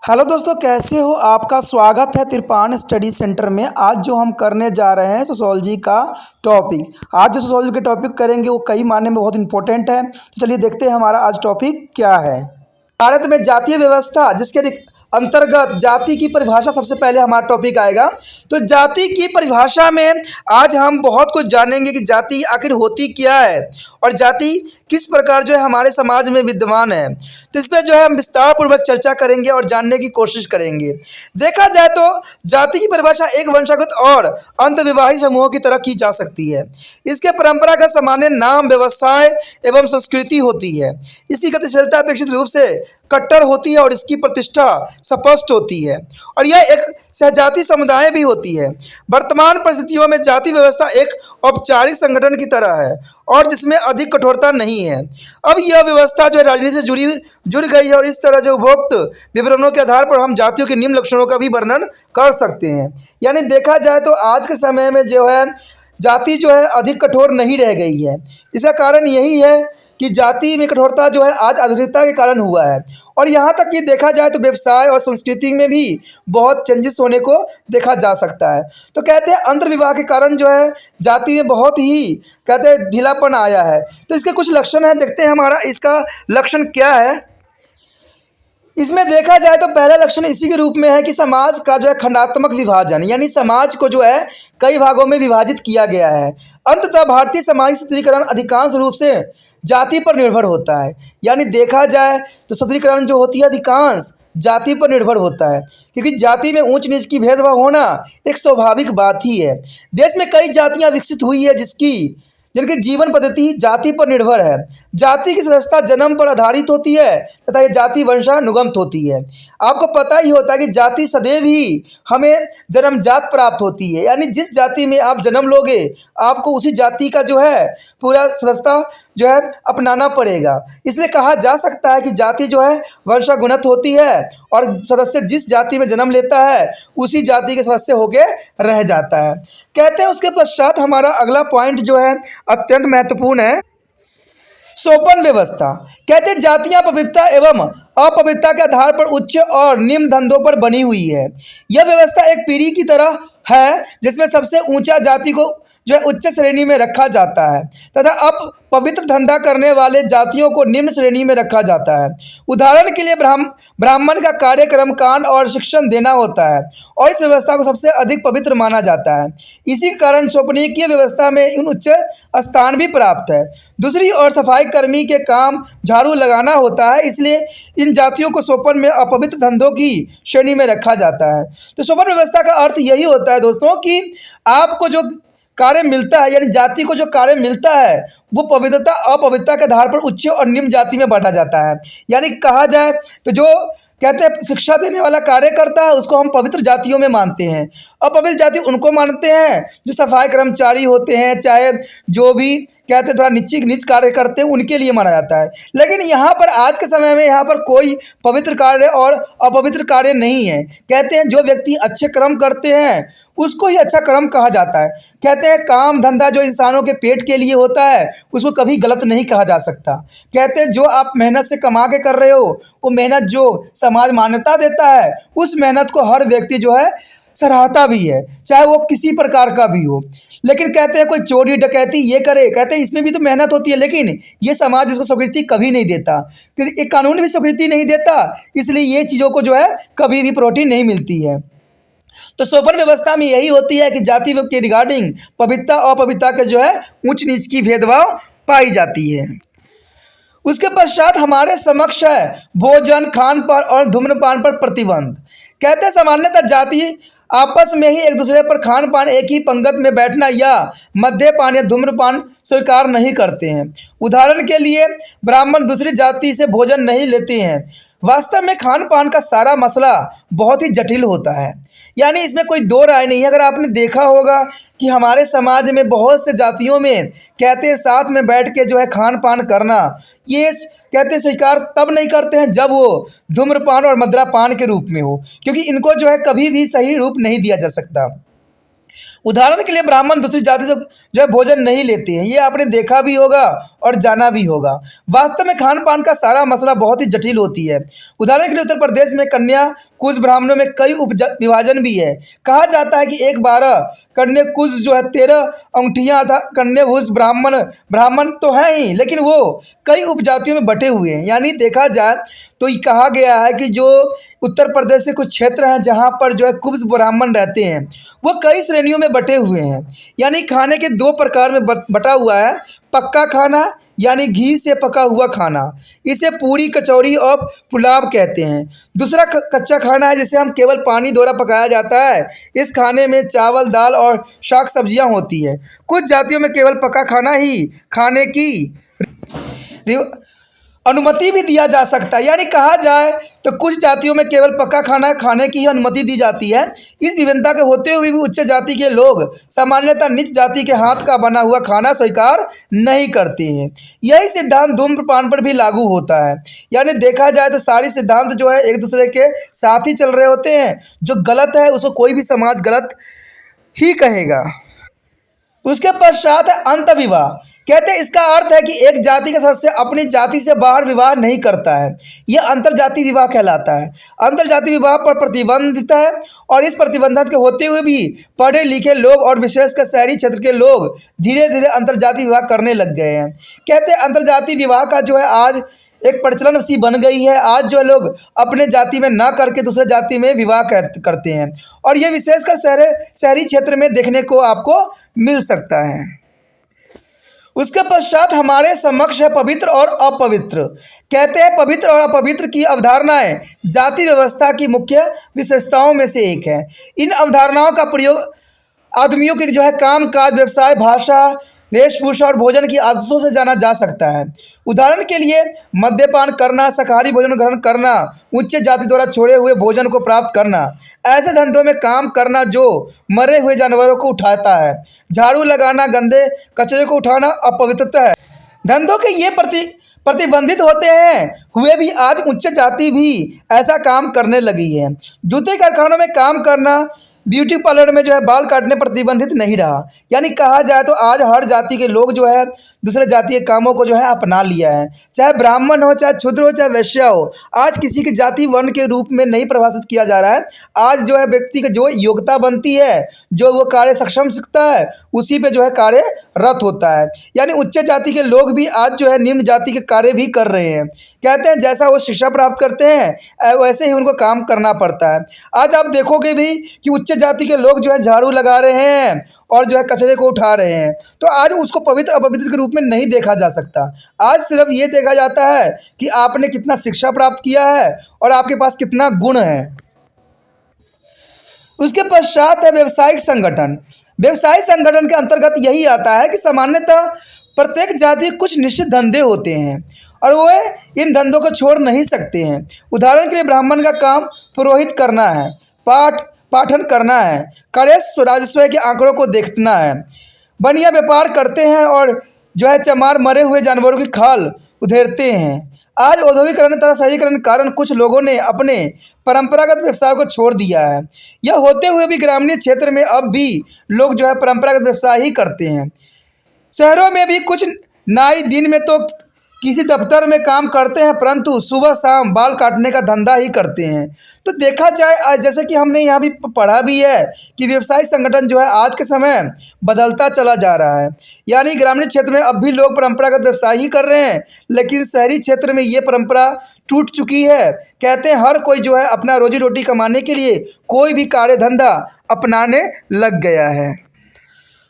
Hello दोस्तों, कैसे हो? आपका स्वागत है तिरपान स्टडी सेंटर में। आज जो हम करने जा रहे हैं सोशोलॉजी का टॉपिक। आज जो सोशोलॉजी के टॉपिक करेंगे वो कई मायने में बहुत इंपॉर्टेंट है। तो चलिए देखते हैं हमारा आज टॉपिक क्या है। भारत में जातीय व्यवस्था, जिसके अंतर्गत जाति की परिभाषा सबसे पहले हमारा टॉपिक आएगा। तो जाति की परिभाषा में आज हम बहुत कुछ जानेंगे कि जाति आखिर होती क्या है और जाति किस प्रकार जो है हमारे समाज में विद्यमान है। तो इस पर जो है हम विस्तार पूर्वक चर्चा करेंगे और जानने की कोशिश करेंगे। देखा जाए तो जाति की परिभाषा एक वंशागत और अंतविवाही समूहों की तरह की जा सकती है। इसके परंपरागत सामान्य नाम, व्यवसाय एवं संस्कृति होती है। इसकी गतिशीलता अपेक्षित रूप से कट्टर होती है और इसकी प्रतिष्ठा स्पष्ट होती है और यह एक सहजाति समुदाय भी होती है। वर्तमान परिस्थितियों में जाति व्यवस्था एक औपचारिक संगठन की तरह है और जिसमें अधिक कठोरता नहीं है। अब यह व्यवस्था जो है राजनीति से जुड़ गई है और इस तरह जो उपरोक्त विवरणों के आधार पर हम जातियों के निम्न लक्षणों का भी वर्णन कर सकते हैं। यानी देखा जाए तो आज के समय में जो है जाति जो है अधिक कठोर नहीं रह गई है। इसका कारण यही है कि जाति में कठोरता जो है आज आधुनिकता के कारण हुआ है और यहाँ तक कि देखा जाए तो व्यवसाय और संस्कृति में भी बहुत चेंजेस होने को देखा जा सकता है। तो कहते हैं अंतर्विवाह के कारण जो है जाति में बहुत ही कहते हैं ढीलापन आया है। तो इसके कुछ लक्षण हैं, देखते हैं हमारा इसका लक्षण क्या है। इसमें देखा जाए तो पहला लक्षण इसी के रूप में है कि समाज का जो है खंडात्मक विभाजन, यानी समाज को जो है कई भागों में विभाजित किया गया है। अंततः भारतीय सामाजिक सुदृढ़ीकरण अधिकांश रूप से जाति पर निर्भर होता है। यानी देखा जाए तो सुदृढ़ीकरण जो होती है अधिकांश जाति पर निर्भर होता है, क्योंकि जाति में ऊंच नीच की भेदभाव होना एक स्वाभाविक बात ही है। देश में कई जातियां विकसित हुई है जिनकी जीवन पद्धति जाति पर निर्भर है। जाति की सदस्यता जन्म पर आधारित होती है तथा यह जाति वंशानुगत होती है। आपको पता ही होता है कि जाति सदैव ही हमें जन्मजात प्राप्त होती है, यानी जिस जाति में आप जन्म लोगे आपको उसी जाति का जो है पूरा सदस्यता जो है अपनाना पड़ेगा। इसलिए कहा जा सकता है कि जाति जो है वंशानुगत होती है और सदस्य जिस जाति में जन्म लेता है उसी जाति के सदस्य होके रह जाता है। कहते हैं उसके पश्चात हमारा अगला पॉइंट जो है अत्यंत महत्वपूर्ण है, सोपन व्यवस्था। कहते हैं जातियां पवित्रता एवं अपवित्रता के आधार पर उच्च और निम्न धंधों पर बनी हुई है। यह व्यवस्था एक पीढ़ी की तरह है जिसमें सबसे ऊंचा जाति को जो है उच्च श्रेणी में रखा जाता है तथा अपवित्र धंधा करने वाले जातियों को निम्न श्रेणी में रखा जाता है। उदाहरण के लिए ब्राह्मण का कार्यक्रम कांड और शिक्षण देना होता है और इस व्यवस्था को सबसे अधिक पवित्र माना जाता है। इसी कारण सोपनीकीय व्यवस्था में इन उच्च स्थान भी प्राप्त है। दूसरी ओर सफाई कर्मी के काम झाड़ू लगाना होता है, इसलिए इन जातियों को सोपन में अपवित्र धंधों की श्रेणी में रखा जाता है। तो सोपन व्यवस्था का अर्थ यही होता है दोस्तों कि आपको जो कार्य मिलता है, यानी जाति को जो कार्य मिलता है वो पवित्रता अपवित्रता के आधार पर उच्च और निम्न जाति में बांटा जाता है। यानी कहा जाए तो जो कहते हैं शिक्षा देने वाला कार्य करता है उसको हम पवित्र जातियों में मानते हैं। अपवित्र जाति उनको मानते हैं जो सफाई कर्मचारी होते हैं, चाहे जो भी कहते हैं थोड़ा नीच कार्य करते हैं, उनके लिए माना जाता है। लेकिन यहाँ पर आज के समय में यहाँ पर कोई पवित्र कार्य और अपवित्र कार्य नहीं है। कहते हैं जो व्यक्ति अच्छे कर्म करते हैं उसको ही अच्छा कर्म कहा जाता है। कहते हैं काम धंधा जो इंसानों के पेट के लिए होता है उसको कभी गलत नहीं कहा जा सकता। कहते हैं जो आप मेहनत से कमा के कर रहे हो वो मेहनत जो समाज मान्यता देता है उस मेहनत को हर व्यक्ति जो है सराहता भी है, चाहे वो किसी प्रकार का भी हो। लेकिन कहते हैं कोई चोरी डकैती ये करे, कहते हैं इसमें भी तो मेहनत होती है, लेकिन ये समाज इसको स्वीकृति कभी नहीं देता, क्योंकि एक कानून भी स्वीकृति नहीं देता, इसलिए ये चीज़ों को जो है कभी भी प्रोटीन नहीं मिलती है। तो सोपन व्यवस्था में यही होती है कि जाति के रिगार्डिंग पवित्रता और अपवित्रता के जो है ऊंच नीच की भेदभाव पाई जाती है। उसके पश्चात हमारे समक्ष है भोजन, खान पान और धूम्रपान पर प्रतिबंध। कहते हैं सामान्यतः जाति आपस में ही एक दूसरे पर खान पान, एक ही पंगत में बैठना या मद्यपान या धूम्रपान स्वीकार नहीं करते हैं। उदाहरण के लिए ब्राह्मण दूसरी जाति से भोजन नहीं लेते हैं। वास्तव में खान पान का सारा मसला बहुत ही जटिल होता है, यानी इसमें कोई दो राय नहीं है। अगर आपने देखा होगा कि हमारे समाज में बहुत से जातियों में कहते हैं साथ में बैठ के जो है खान पान करना, ये कहते हैं स्वीकार तब नहीं करते हैं जब वो धूम्रपान और मदिरापान के रूप में हो, क्योंकि इनको जो है कभी भी सही रूप नहीं दिया जा सकता। उदाहरण के लिए ब्राह्मण दूसरी जाति से जो है भोजन नहीं लेते हैं, ये आपने देखा भी होगा और जाना भी होगा। वास्तव में खान पान का सारा मसला बहुत ही जटिल होती है। उदाहरण के लिए उत्तर प्रदेश में कन्या कुश ब्राह्मणों में कई उप विभाजन भी है। कहा जाता है कि एक 12 कन्या कुश जो है 13 अंगूठियाँ था। कन्याभूष ब्राह्मण ब्राह्मण तो है ही, लेकिन वो कई उपजातियों में बटे हुए हैं। यानी देखा जाए तो ये कहा गया है कि जो उत्तर प्रदेश के कुछ क्षेत्र हैं जहाँ पर जो है कुब्ज ब्राह्मण रहते हैं, वो कई श्रेणियों में बटे हुए हैं। यानी खाने के 2 प्रकार में बटा हुआ है। पक्का खाना यानी घी से पका हुआ खाना, इसे पूड़ी कचौड़ी और पुलाव कहते हैं। दूसरा कच्चा खाना है जिसे हम केवल पानी द्वारा पकाया जाता है। इस खाने में चावल दाल और शाक सब्जियां होती है। कुछ जातियों में केवल पका खाना ही खाने की अनुमति भी दिया जा सकता है। यानी कहा जाए तो कुछ जातियों में केवल पक्का खाना खाने की ही अनुमति दी जाती है। इस विभिन्नता के होते हुए भी उच्च जाति के लोग सामान्यतः नीच जाति के हाथ का बना हुआ खाना स्वीकार नहीं करते हैं। यही सिद्धांत धूम्रपान पर भी लागू होता है। यानी देखा जाए तो सारी सिद्धांत जो है एक दूसरे के साथ ही चल रहे होते हैं। जो गलत है उसको कोई भी समाज गलत ही कहेगा। उसके पश्चात है अंतविवाह। कहते हैं इसका अर्थ है कि एक जाति का सदस्य अपनी जाति से बाहर विवाह नहीं करता है। यह अंतरजातीय विवाह कहलाता है। अंतरजातीय विवाह पर प्रतिबंधित है और इस प्रतिबंधित के होते हुए भी पढ़े लिखे लोग और विशेषकर शहरी क्षेत्र के लोग धीरे धीरे अंतरजातीय विवाह करने लग गए हैं। कहते हैं अंतरजातीय विवाह का जो है आज एक प्रचलन सी बन गई है। आज जो लोग अपने जाति में ना करके दूसरे जाति में विवाह करते हैं और ये विशेषकर शहरी क्षेत्र में देखने को आपको मिल सकता है। उसके पश्चात हमारे समक्ष है पवित्र और अपवित्र। कहते हैं पवित्र और अपवित्र की अवधारणाएं जाति व्यवस्था की मुख्य विशेषताओं में से एक है। इन अवधारणाओं का प्रयोग आदमियों के जो है काम काज व्यवसाय भाषा वेशभूषा और भोजन की आदतों से जाना जा सकता है। उदाहरण के लिए मद्यपान करना, शाकाहारी भोजन ग्रहण करना, उच्च जाति द्वारा छोड़े हुए भोजन को प्राप्त करना, ऐसे धंधों में काम करना जो मरे हुए जानवरों को उठाता है, झाड़ू लगाना, गंदे कचरे को उठाना अपवित्रता है। धंधों के ये प्रतिबंधित होते हैं हुए भी आज उच्च जाति भी ऐसा काम करने लगी है। जूते कारखानों में काम करना, ब्यूटी पार्लर में जो है बाल काटने प्रतिबंधित नहीं रहा। यानी कहा जाए तो आज हर जाति के लोग जो है दूसरे जाति के कामों को जो है अपना लिया है। चाहे ब्राह्मण हो, चाहे क्षुद्र हो, चाहे वैश्य हो, आज किसी की जाति वर्ण के रूप में नहीं परिभाषित किया जा रहा है। आज जो है व्यक्ति की जो योग्यता बनती है, जो वो कार्य सक्षम सीखता है, उसी पे जो है कार्यरत होता है। यानी उच्च जाति के लोग भी आज जो है निम्न जाति के कार्य भी कर रहे हैं। कहते हैं जैसा वो शिक्षा प्राप्त करते हैं वैसे ही उनको काम करना पड़ता है। आज आप देखोगे भी कि उच्च जाति के लोग जो है झाड़ू लगा रहे हैं और जो है कचरे को उठा रहे हैं। तो आज उसको पवित्र अपवित्र के रूप में नहीं देखा जा सकता। आज सिर्फ ये देखा जाता है कि आपने कितना शिक्षा प्राप्त किया है और आपके पास कितना गुण है। उसके पश्चात है व्यवसायिक संगठन। व्यवसायिक संगठन के अंतर्गत यही आता है कि सामान्यतः प्रत्येक जाति के कुछ निश्चित धंधे होते हैं और वे इन धंधों को छोड़ नहीं सकते हैं। उदाहरण के लिए ब्राह्मण का काम पुरोहित करना है, पाठन करना है, कलेश राजस्व के आंकड़ों को देखना है। बनिया व्यापार करते हैं और जो है चमार मरे हुए जानवरों की खाल उधेड़ते हैं। आज औद्योगिकरण तथा शहरीकरण के कारण कुछ लोगों ने अपने परंपरागत व्यवसाय को छोड़ दिया है। यह होते हुए भी ग्रामीण क्षेत्र में अब भी लोग जो है परंपरागत व्यवसाय ही करते हैं। शहरों में भी कुछ नाई दिन में तो किसी दफ्तर में काम करते हैं, परंतु सुबह शाम बाल काटने का धंधा ही करते हैं। तो देखा जाए जैसे कि हमने यहाँ भी पढ़ा भी है कि व्यवसायिक संगठन जो है आज के समय बदलता चला जा रहा है। यानी ग्रामीण क्षेत्र में अब भी लोग परंपरागत व्यवसाय ही कर रहे हैं, लेकिन शहरी क्षेत्र में ये परंपरा टूट चुकी है। कहते हैं हर कोई जो है अपना रोजी रोटी कमाने के लिए कोई भी कार्य धंधा अपनाने लग गया है।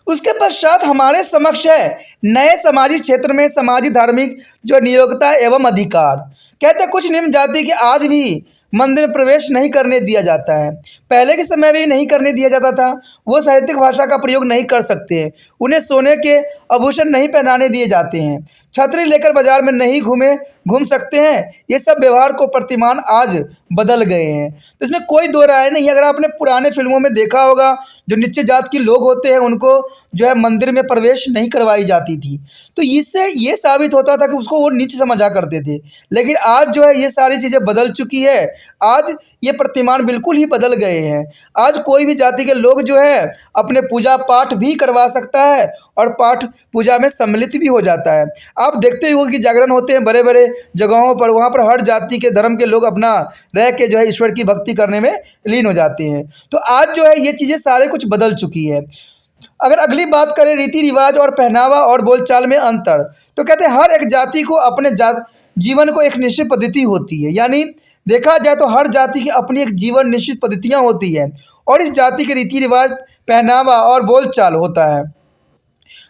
उसके पश्चात हमारे समक्ष है नए समाजी क्षेत्र में सामाजिक धार्मिक जो नियोक्ता एवं अधिकार। कहते हैं कुछ निम्न जाति के आज भी मंदिर में प्रवेश नहीं करने दिया जाता है। पहले के समय में भी नहीं करने दिया जाता था। वो साहित्यिक भाषा का प्रयोग नहीं कर सकते हैं, उन्हें सोने के आभूषण नहीं पहनाने दिए जाते हैं, छतरी लेकर बाजार में नहीं घूम सकते हैं। ये सब व्यवहार को प्रतिमान आज बदल गए हैं। तो इसमें कोई दो राय नहीं। अगर आपने पुराने फिल्मों में देखा होगा जो नीचे जात के लोग होते हैं उनको जो है मंदिर में प्रवेश नहीं करवाई जाती थी, तो इससे ये साबित होता था कि उसको वो नीचे समझा करते थे। लेकिन आज जो है ये सारी चीज़ें बदल चुकी है। आज ये प्रतिमान बिल्कुल ही बदल गए हैं। आज कोई भी जाति के लोग जो है अपने पूजा पाठ भी करवा सकता है और पाठ पूजा में सम्मिलित भी हो जाता है। आप देखते ही हो कि जागरण होते हैं बड़े बड़े जगहों पर, वहाँ पर हर जाति के धर्म के लोग अपना रह के जो है ईश्वर की भक्ति करने में लीन हो जाते हैं। तो आज जो है ये चीज़ें सारे कुछ बदल चुकी है। अगर अगली बात करें रीति रिवाज और पहनावा और बोलचाल में अंतर, तो कहते हैं हर एक जाति को अपने जीवन को एक निश्चित पद्धति होती है। यानी देखा जाए तो हर जाति की अपनी एक जीवन निश्चित पद्धतियाँ होती है और इस जाति के रीति रिवाज, पहनावा और बोलचाल होता है।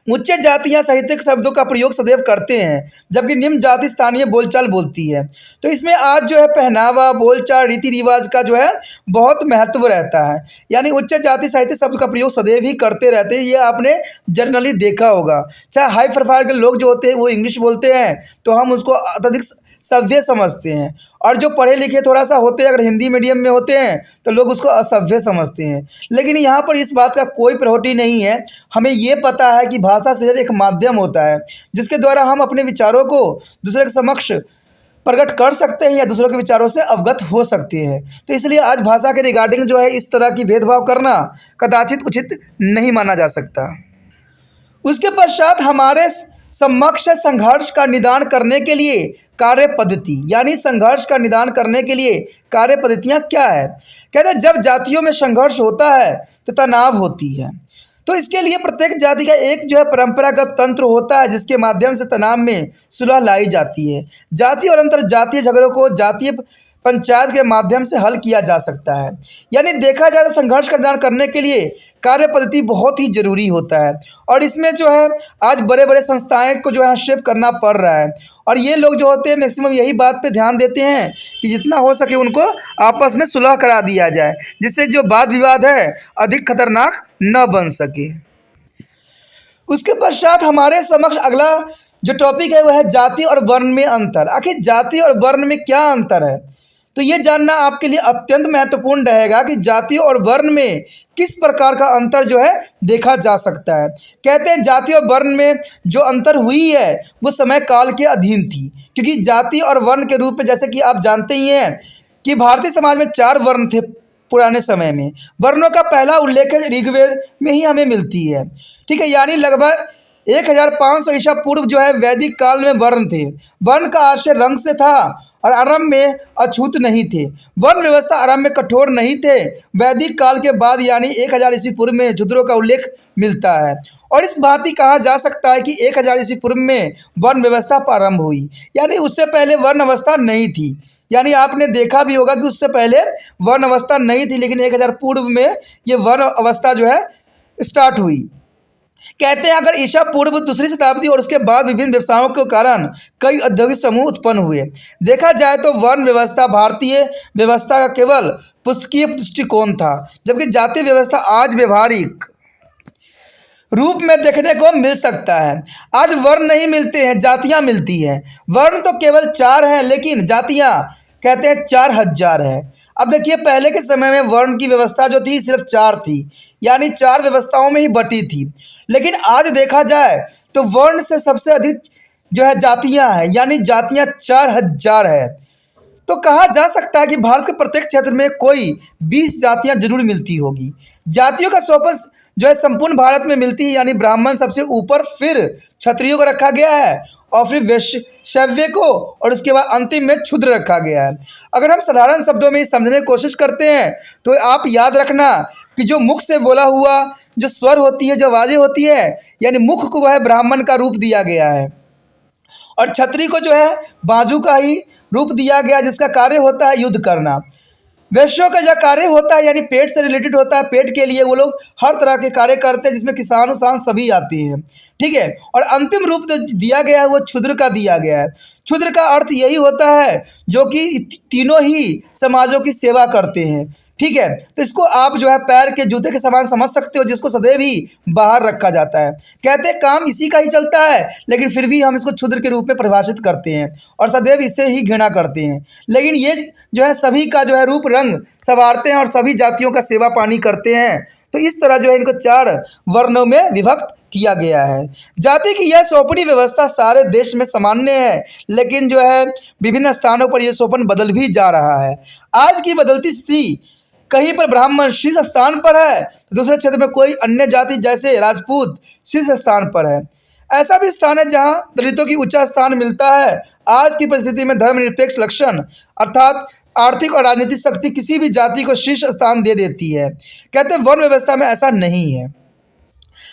उच्च जातियाँ साहित्यिक शब्दों का प्रयोग सदैव करते हैं, जबकि निम्न जाति स्थानीय बोलचाल बोलती है। तो इसमें आज जो है पहनावा, बोलचाल, रीति रिवाज का जो है बहुत महत्व रहता है। यानी उच्च जाति साहित्य शब्द का प्रयोग सदैव ही करते रहते हैं, ये आपने जनरली देखा होगा। चाहे हाई प्रोफाइल के लोग जो होते हैं वो इंग्लिश बोलते हैं तो हम उसको अत्यधिक सभ्य समझते हैं, और जो पढ़े लिखे थोड़ा सा होते हैं, अगर हिंदी मीडियम में होते हैं तो लोग उसको असभ्य समझते हैं। लेकिन यहाँ पर इस बात का कोई प्रायोरिटी नहीं है। हमें ये पता है कि भाषा सिर्फ एक माध्यम होता है जिसके द्वारा हम अपने विचारों को दूसरे के समक्ष प्रकट कर सकते हैं या दूसरों के विचारों से अवगत हो सकते हैं। तो इसलिए आज भाषा के रिगार्डिंग जो है इस तरह की भेदभाव करना कदाचित उचित नहीं माना जा सकता। उसके पश्चात हमारे समक्ष संघर्ष का निदान करने के लिए कार्य पद्धति, यानी संघर्ष का निदान करने के लिए कार्य पद्धतियाँ क्या है। कहते हैं जब जातियों में संघर्ष होता है तो तनाव होती है, तो इसके लिए प्रत्येक जाति का एक जो है परंपरागत तंत्र होता है जिसके माध्यम से तनाव में सुलह लाई जाती है। जातीय और अंतर जातीय झगड़ों को जातीय पंचायत के माध्यम से हल किया जा सकता है। यानी देखा जाए तो संघर्ष का निदान करने के लिए कार्य पद्धति बहुत ही ज़रूरी होता है, और इसमें जो है आज बड़े बड़े संस्थाएं को जो है हस्तक्षेप करना पड़ रहा है। और ये लोग जो होते हैं मैक्सिमम यही बात पे ध्यान देते हैं कि जितना हो सके उनको आपस में सुलह करा दिया जाए, जिससे जो वाद विवाद है अधिक खतरनाक न बन सके। उसके पश्चात हमारे समक्ष अगला जो टॉपिक है वह है जाति और वर्ण में अंतर। आखिर जाति और वर्ण में क्या अंतर है, तो ये जानना आपके लिए अत्यंत महत्वपूर्ण रहेगा कि जाति और वर्ण में किस प्रकार का अंतर जो है देखा जा सकता है। कहते हैं जाति और वर्ण में जो अंतर हुई है वो समय काल के अधीन थी, क्योंकि जाति और वर्ण के रूप में जैसे कि आप जानते ही हैं कि भारतीय समाज में 4 वर्ण थे पुराने समय में। वर्णों का पहला उल्लेख ऋग्वेद में ही हमें मिलती है, ठीक है। यानी लगभग 1500 ईसा पूर्व जो है वैदिक काल में वर्ण थे। वर्ण का आशय रंग से था और आरंभ में अछूत नहीं थे। वर्ण व्यवस्था आरंभ में कठोर नहीं थे। वैदिक काल के बाद यानी 1000 ईस्वी पूर्व में शूद्रों का उल्लेख मिलता है, और इस भांति कहा जा सकता है कि 1000 ईस्वी पूर्व में वर्ण व्यवस्था प्रारंभ हुई। यानी उससे पहले वर्ण अवस्था नहीं थी। यानी आपने देखा भी होगा कि उससे पहले वर्ण अवस्था नहीं थी, लेकिन 1000 पूर्व में ये वर्ण अवस्था जो है स्टार्ट हुई। कहते हैं अगर ईसा पूर्व 2री शताब्दी और उसके बाद विभिन्न व्यवसायों के कारण कई औद्योगिक समूह उत्पन्न हुए। देखा जाए तो वर्ण व्यवस्था भारतीय व्यवस्था का केवल पुस्तकीय दृष्टिकोण था, जबकि जातीय व्यवस्था आज व्यवहारिक रूप में देखने को मिल सकता है। आज वर्ण नहीं मिलते हैं, जातियाँ मिलती हैं। वर्ण तो केवल 4 हैं, लेकिन जातियाँ कहते हैं 4000 है। अब देखिए पहले के समय में वर्ण की व्यवस्था जो थी सिर्फ 4 थी, यानी 4 व्यवस्थाओं में ही बटी थी। लेकिन आज देखा जाए तो वर्ण से सबसे अधिक जो है जातियाँ हैं, यानी जातियाँ 4000 है। तो कहा जा सकता है कि भारत के प्रत्येक क्षेत्र में कोई 20 जातियाँ जरूर मिलती होगी। जातियों का सोपन जो है संपूर्ण भारत में मिलती है, यानी ब्राह्मण सबसे ऊपर, फिर क्षत्रियों को रखा गया है, और फिर वैश्य शैव्य को, और उसके बाद अंतिम में क्षुद्र रखा गया है। अगर हम साधारण शब्दों में समझने की कोशिश करते हैं तो आप याद रखना कि जो मुख से बोला हुआ जो स्वर होती है, जो आवाज़ें होती है, यानी मुख को वह ब्राह्मण का रूप दिया गया है, और क्षत्रिय को जो है बाजू का ही रूप दिया गया जिसका कार्य होता है युद्ध करना। वैश्यों का जो कार्य होता है यानी पेट से रिलेटेड होता है, पेट के लिए वो लोग हर तरह के कार्य करते हैं जिसमें किसान उसान सभी आते हैं, ठीक है। और अंतिम रूप जो दिया गया है वो क्षुद्र का दिया गया है। क्षुद्र का अर्थ यही होता है जो कि तीनों ही समाजों की सेवा करते हैं, ठीक है। तो इसको आप जो है पैर के जूते के समान समझ सकते हो, जिसको सदैव ही बाहर रखा जाता है। कहते हैं काम इसी का ही चलता है, लेकिन फिर भी हम इसको क्षुद्र के रूप में परिभाषित करते हैं और सदैव इससे ही घृणा करते हैं। लेकिन ये जो है सभी का जो है रूप रंग संवारते हैं और सभी जातियों का सेवा पानी करते हैं। तो इस तरह जो है इनको 4 वर्णों में विभक्त किया गया है। जाति की यह सोपनी व्यवस्था सारे देश में सामान्य है, लेकिन जो है विभिन्न स्थानों पर यह सोपन बदल भी जा रहा है। आज की बदलती स्थिति कहीं पर ब्राह्मण शीर्ष स्थान पर है तो दूसरे क्षेत्र में कोई अन्य जाति जैसे राजपूत शीर्ष स्थान पर है। ऐसा भी स्थान है जहां दलितों की ऊंचा स्थान मिलता है। आज की परिस्थिति में धर्मनिरपेक्ष लक्षण अर्थात आर्थिक और राजनीतिक शक्ति किसी भी जाति को शीर्ष स्थान दे देती है। कहते हैं वर्ण व्यवस्था में ऐसा नहीं है,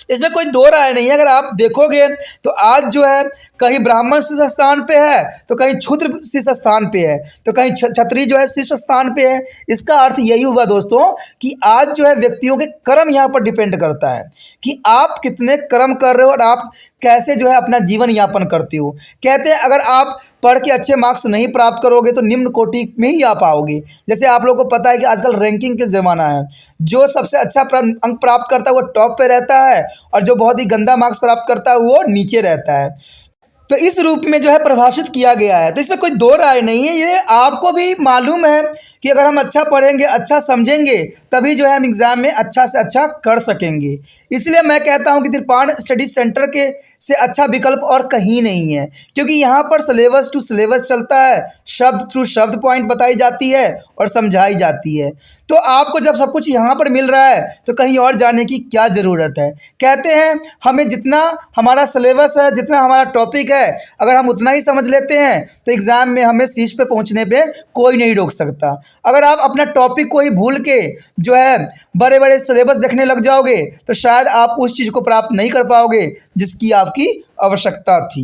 इसमें कोई दो राय नहीं है। अगर आप देखोगे तो आज जो है कहीं ब्राह्मण शीर्ष स्थान पे है तो कहीं क्षूद्र शीर्ष स्थान पे है तो कहीं क्षत्रिय जो है शीर्ष स्थान पे है। इसका अर्थ यही हुआ दोस्तों कि आज जो है व्यक्तियों के कर्म यहाँ पर डिपेंड करता है कि आप कितने कर्म कर रहे हो और आप कैसे जो है अपना जीवन यापन करते हो। कहते हैं अगर आप पढ़ के अच्छे मार्क्स नहीं प्राप्त करोगे तो निम्न कोटि में ही आ पाओगे। जैसे आप लोगों को पता है कि आजकल रैंकिंग के ज़माना है, जो सबसे अच्छा अंक प्राप्त करता है वो टॉप पे रहता है और जो बहुत ही गंदा मार्क्स प्राप्त करता है वो नीचे रहता है। तो इस रूप में जो है परिभाषित किया गया है, तो इसमें कोई दो राय नहीं है। ये आपको भी मालूम है कि अगर हम अच्छा पढ़ेंगे, अच्छा समझेंगे, तभी जो है हम एग्ज़ाम में अच्छा से अच्छा कर सकेंगे। इसलिए मैं कहता हूं कि तिरपान स्टडी सेंटर के से अच्छा विकल्प और कहीं नहीं है, क्योंकि यहाँ पर सिलेबस टू सिलेबस चलता है, शब्द थ्रू शब्द पॉइंट बताई जाती है और समझाई जाती है। तो आपको जब सब कुछ यहाँ पर मिल रहा है तो कहीं और जाने की क्या ज़रूरत है। कहते हैं हमें जितना हमारा सिलेबस है, जितना हमारा टॉपिक है, अगर हम उतना ही समझ लेते हैं तो एग्ज़ाम में हमें शीर्ष पे पहुँचने पे कोई नहीं रोक सकता। अगर आप अपना टॉपिक को ही भूल के जो है बड़े बड़े सिलेबस देखने लग जाओगे तो शायद आप उस चीज़ को प्राप्त नहीं कर पाओगे जिसकी आपकी आवश्यकता थी।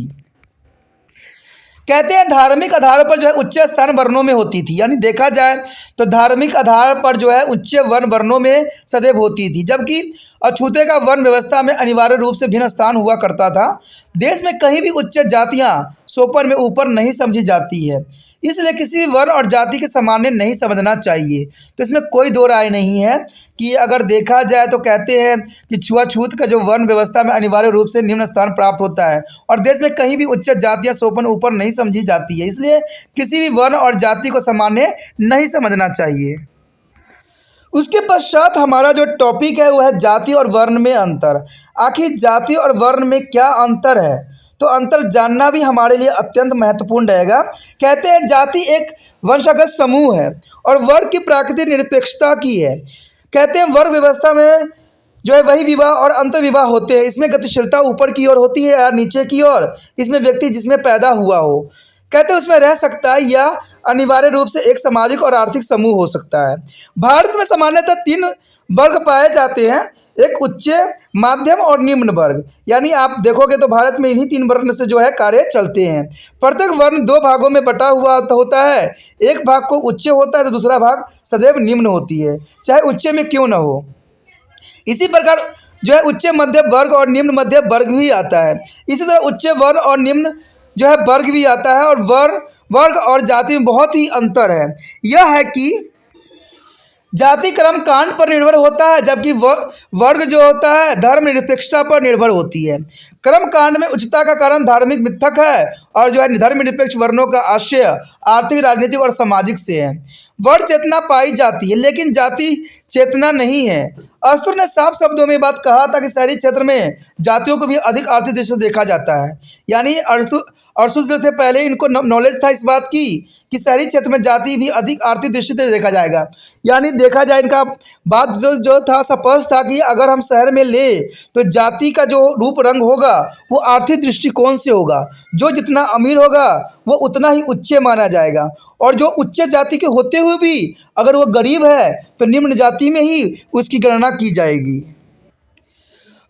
कहते हैं धार्मिक आधार पर जो है उच्च स्थान वर्णों में होती थी, यानी देखा जाए तो धार्मिक आधार पर जो है उच्च वर्ण वर्णों में सदैव होती थी, जबकि अछूते का वर्ण व्यवस्था में अनिवार्य रूप से भिन्न स्थान हुआ करता था। देश में कहीं भी उच्च जातियां सोपान में ऊपर नहीं समझी जाती है, इसलिए किसी भी वर्ण और जाति के सामान्य नहीं समझना चाहिए। तो इसमें कोई दो राय नहीं है कि अगर देखा जाए तो कहते हैं कि छुआछूत का जो वर्ण व्यवस्था में अनिवार्य रूप से निम्न स्थान प्राप्त होता है और देश में कहीं भी उच्च जातियां सोपान ऊपर नहीं समझी जाती है, इसलिए किसी भी वर्ण और जाति को सामान्य नहीं समझना चाहिए। उसके पश्चात हमारा जो टॉपिक है वो है जाति और वर्ण में अंतर। आखिर जाति और वर्ण में क्या अंतर है, तो अंतर जानना भी हमारे लिए अत्यंत महत्वपूर्ण रहेगा। कहते हैं जाति एक वंशगत समूह है और वर्ण की प्राकृतिक निरपेक्षता की है। कहते हैं वर्ण व्यवस्था में जो है वही विवाह और अंतर विवाह होते हैं। इसमें गतिशीलता ऊपर की ओर होती है या नीचे की ओर, इसमें व्यक्ति जिसमें पैदा हुआ हो कहते हैं उसमें रह सकता है या अनिवार्य रूप से एक सामाजिक और आर्थिक समूह हो सकता है। भारत में सामान्यतः 3 वर्ग पाए जाते हैं, एक उच्च, माध्यम और निम्न वर्ग। यानी आप देखोगे तो भारत में इन्हीं 3 वर्ण से जो है कार्य चलते हैं। प्रत्येक वर्ण 2 भागों में बटा हुआ होता है, एक भाग को उच्च होता है तो दूसरा भाग सदैव निम्न होती है, चाहे उच्च में क्यों न हो। इसी प्रकार जो है उच्च मध्य वर्ग और निम्न मध्य वर्ग भी आता है। इसी तरह उच्च वर्ण और निम्न जो है वर्ग भी आता है और वर्ग और जाति में बहुत ही अंतर है। यह है कि जाति कर्म कांड पर निर्भर होता है, जबकि वर्ग जो होता है धर्मनिरपेक्षता पर निर्भर होती है। कर्म कांड में उच्चता का कारण धार्मिक मिथक है और जो है धर्मनिरपेक्ष वर्णों का आशय आर्थिक, राजनीतिक और सामाजिक से है। वर्ण चेतना पाई जाती है लेकिन जाति चेतना नहीं है। अस्त्र ने साफ शब्दों में बात कहा था कि शहरी क्षेत्र में जातियों को भी अधिक आर्थिक दृष्टि से देखा जाता है। यानी अरसुस जो थे पहले इनको नॉलेज था इस बात की कि शहरी क्षेत्र में जाति भी अधिक आर्थिक दृष्टि से देखा जाएगा। यानी देखा जाए इनका बात जो था स्पष्ट था कि अगर हम शहर में ले तो जाति का जो रूप रंग होगा वो आर्थिक दृष्टिकोण से होगा। जो जितना अमीर होगा वो उतना ही उच्च माना जाएगा और जो उच्च जाति के होते हुए भी अगर वो गरीब है तो निम्न जाति में ही उसकी गणना की जाएगी।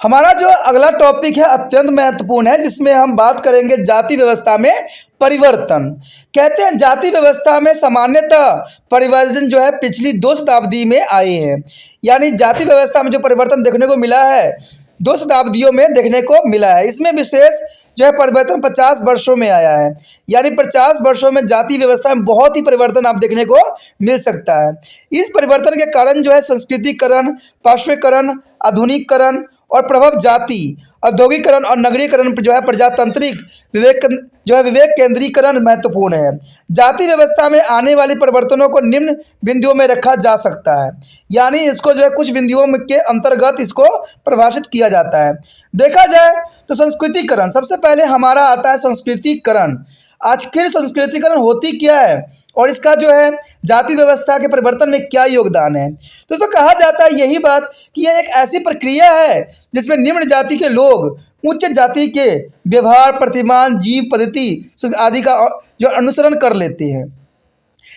हमारा जो अगला टॉपिक है अत्यंत महत्वपूर्ण है, जिसमें हम बात करेंगे जाति व्यवस्था में परिवर्तन। कहते हैं जाति व्यवस्था में सामान्यतः परिवर्तन जो है पिछली 2 शताब्दी में आए हैं। यानी जाति व्यवस्था में जो परिवर्तन देखने को मिला है 2 शताब्दियों में देखने को मिला है। इसमें विशेष जो है परिवर्तन 50 वर्षों में आया है। यानी 50 वर्षों में जाति व्यवस्था में बहुत ही परिवर्तन आप देखने को मिल सकता है। इस परिवर्तन के कारण जो है संस्कृतिकरण, पाश्वीकरण, आधुनिकीकरण और प्रभाव जाति, औद्योगिकरण और नगरीकरण पर जो है प्रजातांत्रिक विवेक केंद्रीकरण महत्वपूर्ण है। जाति व्यवस्था में आने वाले परिवर्तनों को निम्न बिंदुओं में रखा जा सकता है। यानी इसको जो है कुछ बिंदुओं के अंतर्गत इसको परिभाषित किया जाता है। देखा जाए तो संस्कृतिकरण सबसे पहले हमारा आता है। संस्कृतिकरण आखिर संस्कृतिकरण होती क्या है और इसका जो है जाति व्यवस्था के परिवर्तन में क्या योगदान है। दोस्तों कहा जाता है यही बात कि यह एक ऐसी प्रक्रिया है जिसमें निम्न जाति के लोग उच्च जाति के व्यवहार, प्रतिमान, जीव पद्धति आदि का जो अनुसरण कर लेते हैं।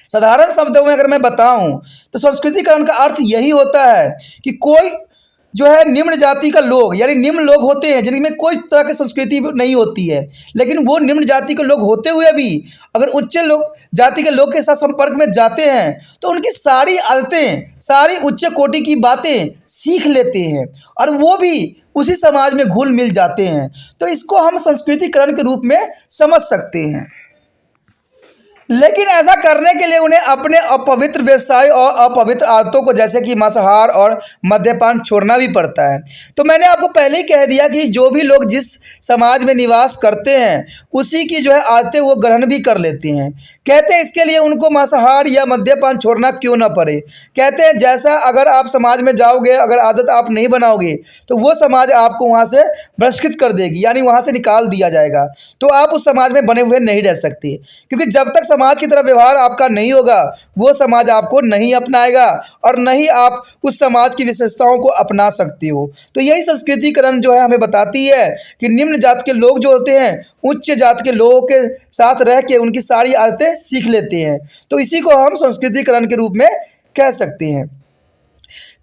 साधारण शब्दों में अगर मैं बताऊं तो संस्कृतिकरण का अर्थ यही होता है कि कोई जो है निम्न जाति का लोग, यानी निम्न लोग होते हैं जिनमें कोई तरह की संस्कृति नहीं होती है, लेकिन वो निम्न जाति के लोग होते हुए भी अगर उच्च लोग जाति के लोग के साथ संपर्क में जाते हैं तो उनकी सारी आदतें, सारी उच्च कोटि की बातें सीख लेते हैं और वो भी उसी समाज में घुल मिल जाते हैं। तो इसको हम संस्कृतिकरण के रूप में समझ सकते हैं। लेकिन ऐसा करने के लिए उन्हें अपने अपवित्र व्यवसाय और अपवित्र आदतों को, जैसे कि मांसाहार और मद्यपान, छोड़ना भी पड़ता है। तो मैंने आपको पहले ही कह दिया कि जो भी लोग जिस समाज में निवास करते हैं उसी की जो है आदतें वो ग्रहण भी कर लेते हैं। कहते हैं इसके लिए उनको मांसाहार या मद्यपान छोड़ना क्यों ना पड़े। कहते हैं जैसा अगर आप समाज में जाओगे, अगर आदत आप नहीं बनाओगे तो वो समाज आपको वहाँ से बहिष्कृत कर देगी, यानी वहाँ से निकाल दिया जाएगा। तो आप उस समाज में बने हुए नहीं रह सकते, क्योंकि जब तक समाज की तरह व्यवहार आपका नहीं होगा वो समाज आपको नहीं अपनाएगा और नहीं आप उस समाज की विशेषताओं को अपना सकते हो। तो यही संस्कृतिकरण जो है हमें बताती है कि निम्न जात के लोग जो होते हैं उच्च जात के लोगों के साथ रह के उनकी सारी आदतें सीख लेते हैं। तो इसी को हम संस्कृतिकरण के रूप में कह सकते हैं।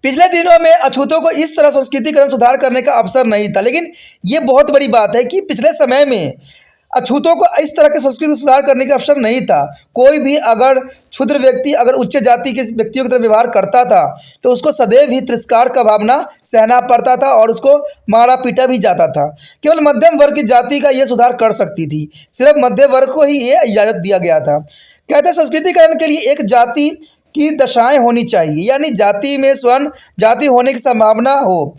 पिछले दिनों में अछूतों को इस तरह संस्कृतिकरण सुधार करने का अवसर नहीं था, लेकिन ये बहुत बड़ी बात है कि पिछले समय में अछूतों को इस तरह के संस्कृति सुधार करने का अवसर नहीं था। कोई भी अगर क्षुद्र व्यक्ति अगर उच्च जाति के व्यक्तियों की तरह व्यवहार करता था तो उसको सदैव ही तिरस्कार का भावना सहना पड़ता था और उसको मारा पीटा भी जाता था। केवल मध्यम वर्ग की जाति का ये सुधार कर सकती थी, सिर्फ मध्य वर्ग को ही ये इजाज़त दिया गया था। कहते हैं संस्कृतिकरण के लिए एक जाति की दशाएं होनी चाहिए, यानी जाति में स्वर्ण जाति होने की संभावना हो।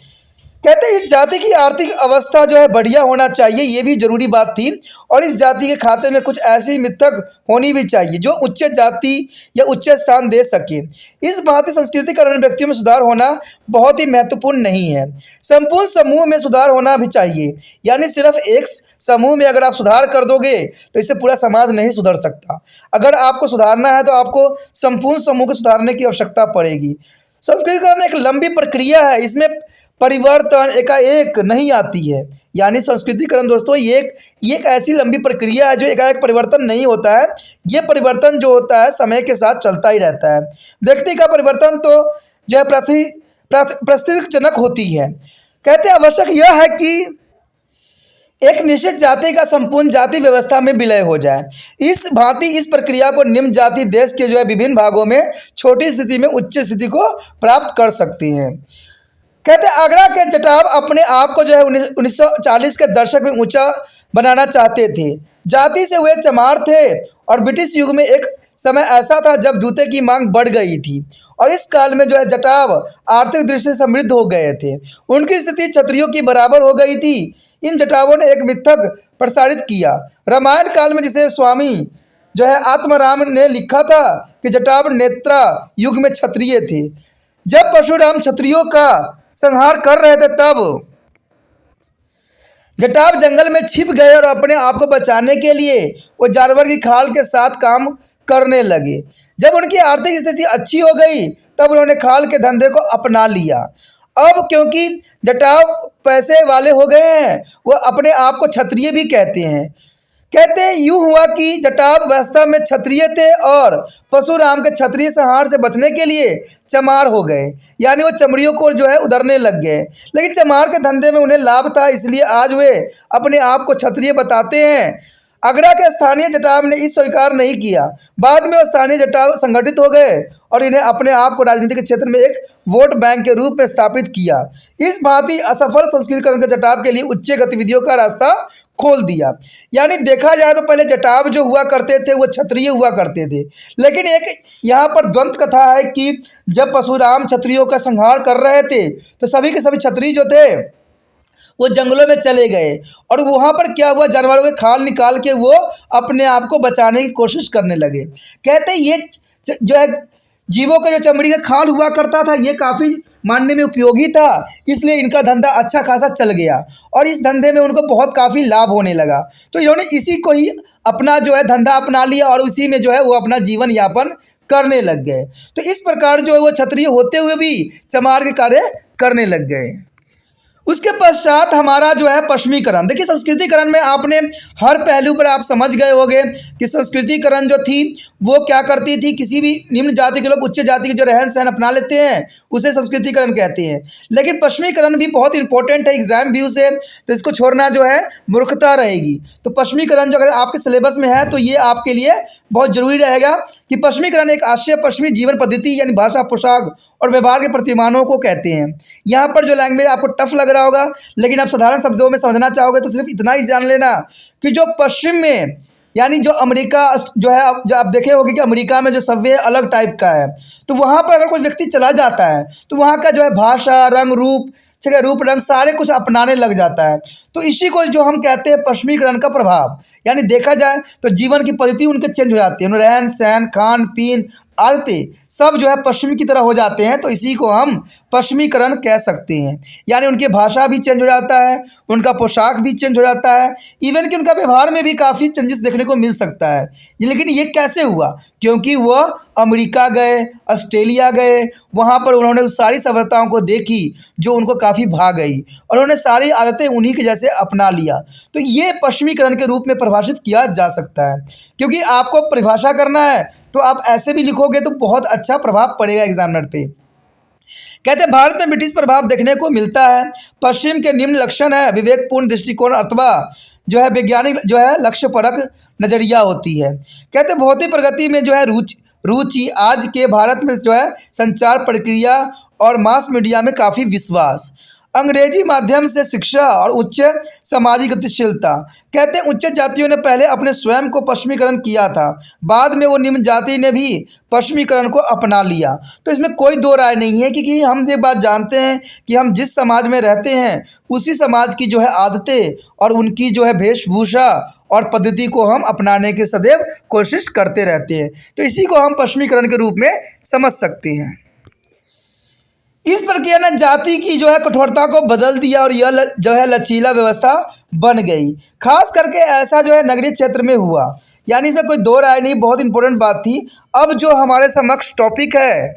कहते हैं इस जाति की आर्थिक अवस्था जो है बढ़िया होना चाहिए, ये भी जरूरी बात थी। और इस जाति के खाते में कुछ ऐसी मिथक होनी भी चाहिए जो उच्च जाति या उच्च स्थान दे सके। इस भांति संस्कृतिकरण व्यक्तियों में सुधार होना बहुत ही महत्वपूर्ण नहीं है, संपूर्ण समूह में सुधार होना भी चाहिए। यानी सिर्फ एक समूह में अगर आप सुधार कर दोगे तो इससे पूरा समाज नहीं सुधर सकता। अगर आपको सुधारना है तो आपको संपूर्ण समूह को सुधारने की आवश्यकता पड़ेगी। संस्कृतिकरण एक लंबी प्रक्रिया है, इसमें परिवर्तन एकाएक नहीं आती है। यानी संस्कृतिकरण दोस्तों ये एक ऐसी लंबी प्रक्रिया है जो एकाएक परिवर्तन नहीं होता है। ये परिवर्तन जो होता है समय के साथ चलता ही रहता है। व्यक्ति का परिवर्तन तो जो है परिस्थितिजनक होती है। कहते हैं आवश्यक यह है कि एक निश्चित जाति का संपूर्ण जाति व्यवस्था में विलय हो जाए। इस भांति इस प्रक्रिया को निम्न जाति देश के जो है विभिन्न भागों में छोटी स्थिति में उच्च स्थिति को प्राप्त कर सकती हैं। कहते हैं आगरा के जटाव अपने आप को जो है 1940 के दशक में ऊंचा बनाना चाहते थे। जाति से वे चमार थे और ब्रिटिश युग में एक समय ऐसा था जब जूते की मांग बढ़ गई थी और इस काल में जो है जटाव आर्थिक दृष्टि से समृद्ध हो गए थे। उनकी स्थिति क्षत्रियों की बराबर हो गई थी। इन जटावों ने एक मिथक प्रसारित किया रामायण काल में, जिसे स्वामी जो है आत्माराम ने लिखा था कि जटाव नेत्रा युग में क्षत्रिय थे। जब परशुराम क्षत्रियों का संहार कर रहे थे तब जटाव जंगल में छिप गए और अपने आप को बचाने के लिए वो जानवर की खाल के साथ काम करने लगे। जब उनकी आर्थिक स्थिति अच्छी हो गई तब उन्होंने खाल के धंधे को अपना लिया। अब क्योंकि जटाव पैसे वाले हो गए हैं वो अपने आप को क्षत्रिय भी कहते हैं। कहते हैं यूँ हुआ कि जटाव वास्तव में क्षत्रिय थे और परशुराम के क्षत्रिय संहार से बचने के लिए चमार हो गए, यानी वो चमड़ियों को जो है उधरने लग गए। लेकिन चमार के धंधे में उन्हें लाभ था, इसलिए आज वे अपने आप को क्षत्रिय बताते हैं। आगरा के स्थानीय जटाव ने इस स्वीकार नहीं किया। बाद में वो स्थानीय जटाव संगठित हो गए और इन्हें अपने आप को राजनीतिक क्षेत्र में एक वोट बैंक के रूप में स्थापित किया। इस भांति असफल संस्कृतिकरण के जटाव के लिए उच्च गतिविधियों का रास्ता खोल दिया। यानी देखा जाए तो पहले जटाव जो हुआ करते थे वो क्षत्रिय हुआ करते थे, लेकिन एक यहाँ पर द्वंद कथा है कि जब परशुराम क्षत्रियों का संहार कर रहे थे तो सभी के सभी क्षत्रिय जो थे वो जंगलों में चले गए और वहाँ पर क्या हुआ, जानवरों के खाल निकाल के वो अपने आप को बचाने की कोशिश करने लगे। कहते हैं ये जो है जीवों का जो चमड़ी का खाल हुआ करता था ये काफ़ी मानने में उपयोगी था, इसलिए इनका धंधा अच्छा खासा चल गया और इस धंधे में उनको बहुत काफ़ी लाभ होने लगा। तो इन्होंने इसी को ही अपना जो है धंधा अपना लिया और उसी में जो है वो अपना जीवन यापन करने लग गए। तो इस प्रकार जो है वो क्षत्रिय होते हुए भी चमार के कार्य करने लग गए। उसके पश्चात हमारा जो है पश्चिमीकरण। देखिए संस्कृतिकरण में आपने हर पहलू पर आप समझ गए होंगे कि संस्कृतिकरण जो थी वो क्या करती थी, किसी भी निम्न जाति के लोग उच्च जाति के जो रहन सहन अपना लेते हैं उसे संस्कृतिकरण कहते हैं। लेकिन पश्चिमीकरण भी बहुत इंपॉर्टेंट है एग्जाम व्यू से, तो इसको छोड़ना जो है मूर्खता रहेगी। तो पश्चिमीकरण जो अगर आपके सिलेबस में है तो ये आपके लिए बहुत जरूरी रहेगा कि पश्चिमीकरण एक आशय पश्चिमी जीवन पद्धति यानी भाषा, पोशाक और व्यवहार के प्रतिमानों को कहते हैं। यहाँ पर जो लैंग्वेज आपको टफ लग रहा होगा, लेकिन आप साधारण शब्दों में समझना चाहोगे तो सिर्फ इतना ही जान लेना कि जो पश्चिम में यानी जो अमेरिका जो है, जो आप देखे होंगे कि अमेरिका में जो सभ्य अलग टाइप का है, तो वहाँ पर अगर कोई व्यक्ति चला जाता है तो वहाँ का जो है भाषा, रंग, रूप, ठीक है, रूप रंग सारे कुछ अपनाने लग जाता है। तो इसी को जो हम कहते हैं पश्चिमीकरण का प्रभाव, यानी देखा जाए तो जीवन की पद्धति उनके चेंज हो जाती है, रहन सहन, खान पीन, आदतें सब जो है पश्चिमी की तरह हो जाते हैं। तो इसी को हम पश्चिमीकरण कह सकते हैं। यानी उनकी भाषा भी चेंज हो जाता है, उनका पोशाक भी चेंज हो जाता है, इवन कि उनका व्यवहार में भी काफ़ी चेंजेस देखने को मिल सकता है। लेकिन ये कैसे हुआ? क्योंकि वह अमेरिका गए, ऑस्ट्रेलिया गए, वहाँ पर उन्होंने उस सारी सभ्यताओं को देखी जो उनको काफ़ी भा गई और उन्होंने सारी आदतें उन्हीं के जैसे अपना लिया। तो ये पश्चिमीकरण के रूप में परिभाषित किया जा सकता है। क्योंकि आपको परिभाषा करना है तो आप ऐसे भी लिखोगे तो बहुत अच्छा प्रभाव पड़ेगा एग्जामिनर पे। कहते हैं भारत में ब्रिटिश प्रभाव देखने को मिलता है। पश्चिम के निम्न लक्षण है विवेकपूर्ण दृष्टिकोण अथवा जो है वैज्ञानिक जो है लक्ष्यपरक नजरिया होती है। कहते हैं भौतिक प्रगति में जो है रुचि आज के भारत में जो है संचार प्रक्रिया और मास मीडिया में काफ़ी विश्वास, अंग्रेजी माध्यम से शिक्षा और उच्च सामाजिक गतिशीलता। कहते हैं उच्च जातियों ने पहले अपने स्वयं को पश्चिमीकरण किया था, बाद में वो निम्न जाति ने भी पश्चिमीकरण को अपना लिया। तो इसमें कोई दो राय नहीं है, क्योंकि हम ये बात जानते हैं कि हम जिस समाज में रहते हैं उसी समाज की जो है आदतें और उनकी जो है वेशभूषा और पद्धति को हम अपनाने की सदैव कोशिश करते रहते हैं। तो इसी को हम पश्चिमीकरण के रूप में समझ सकते हैं। इस प्रक्रिया ने जाति की जो है कठोरता को बदल दिया और यह जो है लचीला व्यवस्था बन गई। खास करके ऐसा जो है नगरीय क्षेत्र में हुआ, यानी इसमें कोई दो राय नहीं, बहुत इंपॉर्टेंट बात थी। अब जो हमारे समक्ष टॉपिक है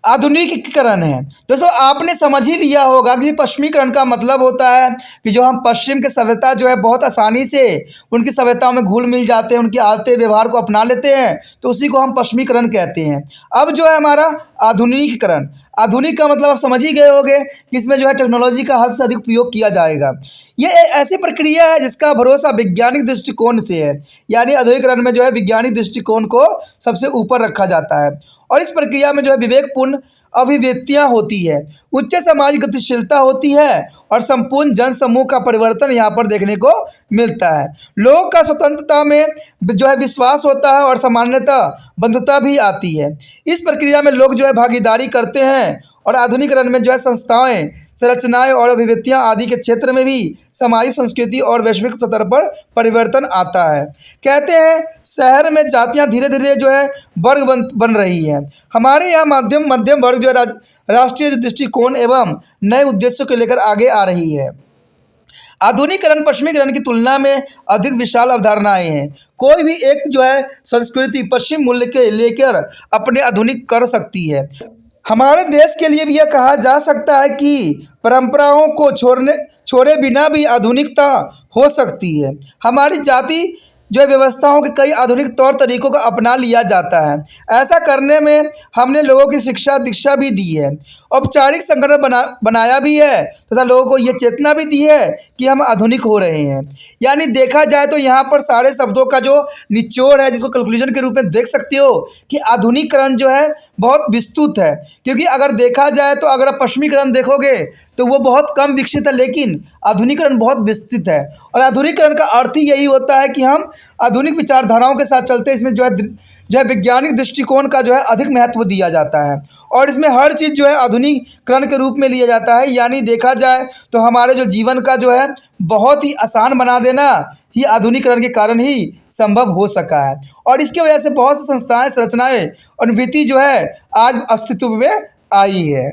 आधुनिकीकरण है। दोस्तों आपने समझ ही लिया होगा कि पश्चिमीकरण का मतलब होता है कि जो हम पश्चिम के सभ्यता जो है बहुत आसानी से उनकी सभ्यताओं में घुल मिल जाते हैं, उनकी आदतें व्यवहार को अपना लेते हैं, तो उसी को हम पश्चिमीकरण कहते हैं। अब जो है हमारा आधुनिकीकरण, आधुनिक का मतलब आप समझ ही गए होंगे कि इसमें जो है टेक्नोलॉजी का हद से अधिक उपयोग किया जाएगा। ये ऐसी प्रक्रिया है जिसका भरोसा वैज्ञानिक दृष्टिकोण से है, यानी आधुनिकीकरण में जो है वैज्ञानिक दृष्टिकोण को सबसे ऊपर रखा जाता है और इस प्रक्रिया में जो है विवेकपूर्ण अभिव्यक्तियाँ होती है, उच्च सामाजिक गतिशीलता होती है और संपूर्ण जन समूह का परिवर्तन यहाँ पर देखने को मिलता है। लोगों का स्वतंत्रता में जो है विश्वास होता है और सामान्यता बंधुता भी आती है। इस प्रक्रिया में लोग जो है भागीदारी करते हैं और आधुनिकीकरण में जो है संस्थाएं, संरचनाएं और अभिव्यक्तियां आदि के क्षेत्र में भी सामाजिक संस्कृति और वैश्विक स्तर पर परिवर्तन आता है। कहते हैं शहर में जातियां धीरे धीरे जो है वर्ग बन रही है। हमारे यहाँ मध्यम वर्ग जो है राष्ट्रीय दृष्टिकोण एवं नए उद्देश्यों को लेकर आगे आ रही है। आधुनिकीकरण पश्चिमीकरण की तुलना में अधिक विशाल अवधारणाएं हैं। कोई भी एक जो है संस्कृति पश्चिम मूल्य के लेकर अपने आधुनिक कर सकती है। हमारे देश के लिए भी यह कहा जा सकता है कि परंपराओं को छोड़े बिना भी आधुनिकता हो सकती है। हमारी जाति जो व्यवस्थाओं के कई आधुनिक तौर तरीकों को अपना लिया जाता है। ऐसा करने में हमने लोगों की शिक्षा दीक्षा भी दी है, औपचारिक संगठन बनाया भी है तथा लोगों को ये चेतना भी दी है कि हम आधुनिक हो रहे हैं। यानी देखा जाए तो यहाँ पर सारे शब्दों का जो निचोड़ है, जिसको कंक्लूजन के रूप में देख सकते हो कि आधुनिकीकरण जो है बहुत विस्तृत है। क्योंकि अगर देखा जाए तो अगर आप पश्चिमीकरण देखोगे तो वो बहुत कम विकसित है, लेकिन आधुनिकीकरण बहुत विस्तृत है। और आधुनिकीकरण का अर्थ ही यही होता है कि हम आधुनिक विचारधाराओं के साथ चलते हैं। इसमें जो है वैज्ञानिक दृष्टिकोण का जो है अधिक महत्व दिया जाता है और इसमें हर चीज़ जो है आधुनिकीकरण के रूप में लिया जाता है। यानी देखा जाए तो हमारे जो जीवन का जो है बहुत ही आसान बना देना ही आधुनिकीकरण के कारण ही संभव हो सका है। और इसकी वजह से बहुत सी संस्थाएं, संरचनाएं और नीति जो है आज अस्तित्व में आई है।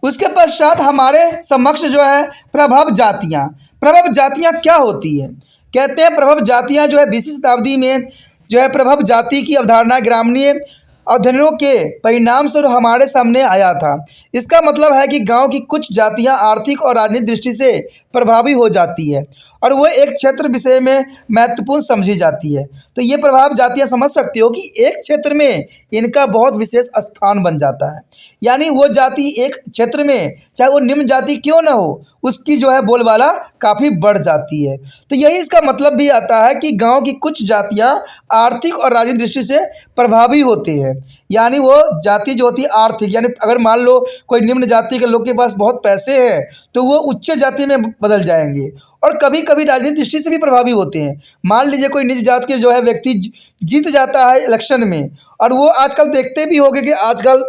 उसके पश्चात हमारे समक्ष जो है प्रभव जातियाँ। प्रभव जातियाँ क्या होती है? कहते हैं प्रभव जातियाँ जो है 20वीं शताब्दी में जो है प्रभव जाति की अवधारणा ग्रामीण अध्ययनों के परिणाम स्वरूप हमारे सामने आया था। इसका मतलब है कि गांव की कुछ जातियां आर्थिक और राजनीतिक दृष्टि से प्रभावी हो जाती है और वो एक क्षेत्र विषय में महत्वपूर्ण समझी जाती है। तो ये प्रभाव जातियां समझ सकते हो कि एक क्षेत्र में इनका बहुत विशेष स्थान बन जाता है। यानी वो जाति एक क्षेत्र में चाहे वो निम्न जाति क्यों ना हो, उसकी जो है बोलबाला काफ़ी बढ़ जाती है। तो यही इसका मतलब भी आता है कि गांव की कुछ जातियां आर्थिक और राजनीतिक दृष्टि से प्रभावी होते हैं। यानी वो जाति जो होती है आर्थिक, यानी अगर मान लो कोई निम्न जाति के लोग के पास बहुत पैसे हैं तो वो उच्च जाति में बदल जाएंगे। और कभी कभी राजनीतिक दृष्टि से भी प्रभावी होते हैं। मान लीजिए कोई निज जात के जो है व्यक्ति जीत जाता है इलेक्शन में, और वो आजकल देखते भी होंगे कि आजकल